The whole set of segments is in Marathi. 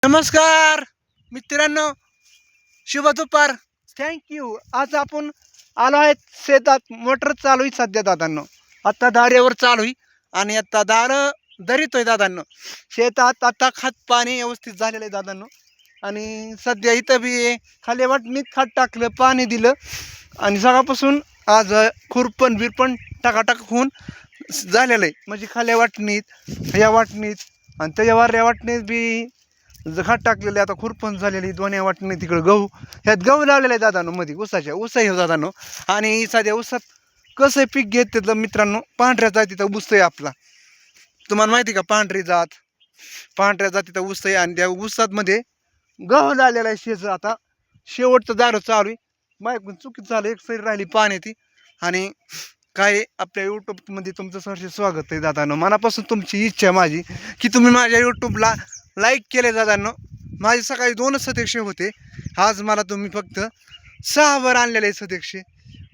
नमस्कार मित्रांनो, शुभ दुपार. थँक्यू. आज आपण आलो आहेत शेतात. मोटर चालू आहे सध्या दादांनो. आत्ता दाऱ्यावर चालू आहे आणि आत्ता धरितोय दादांनो. शेतात आता खत पाणी व्यवस्थित झालेलं आहे दादांनो. आणि सध्या इथं बी खाली वाटणीत खत टाकलं, पाणी दिलं आणि सकाळपासून आज खुरपण बिरपण टाकाटाक होऊन झालेलं आहे. म्हणजे खाल्या वाटणीत, या वाटणीत आणि त्याच्यावर या वाटणीत बी खत टाकलेले. आता खुरपण झालेली दोन्ही वाटणी. तिकडं गहू, ह्यात गहू लावलेला आहे दादांनो. मध्ये ऊस आहे दादांनो. आणि साध्या ऊसात कसं पीक घेत तर मित्रांनो, पांढऱ्या जातीचा ऊस आहे आपला. तुम्हाला माहिती का, पांढऱ्या जातीचा ऊस आहे. आणि त्या ऊसात मध्ये गहू लावलेला आहे. आता शेवटचं दारू चालू आहे. मायकून चुकीचं झालं, एक सरी राहिली पाण्याची. आणि काय आपल्या यूट्यूबमध्ये तुमचं सरसे स्वागत आहे दादांनो. मनापासून तुमची इच्छा आहे माझी की तुम्ही माझ्या यूट्यूबला लाईक केले दादांनो. माझे सकाळी 2 सदस्य होते, आज मला तुम्ही फक्त 6 वर आणलेले सदस्य.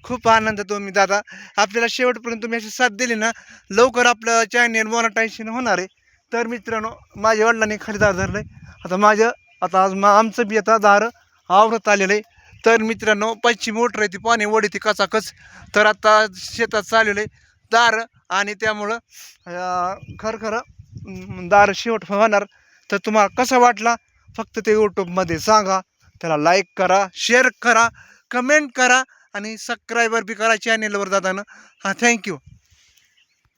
खूप आनंद तुम्ही दादा. आपल्याला शेवटपर्यंत तुम्ही अशी साथ दिली ना, लवकर आपलं चॅनल मोनेटायझेशन होणार आहे. तर मित्रांनो, माझ्या वडिलांनी खाली दार धरलं आहे. आता आज आमचं बी आता दार आवरत आलेलं आहे. तर मित्रांनो, पाचची मोटर आहे ती पाणी वडीती कचाकच. तर आता शेतात चाललेलं आहे दार. आणि त्यामुळं खरं दार शेवट होणार. तर तुम्हाला कसा वाटला फक्त ते यूट्यूबमध्ये सांगा. त्याला लाईक करा, शेअर करा, कमेंट करा आणि सबस्क्रायबर बी करा चॅनेलवर दादानं. हां, थँक्यू.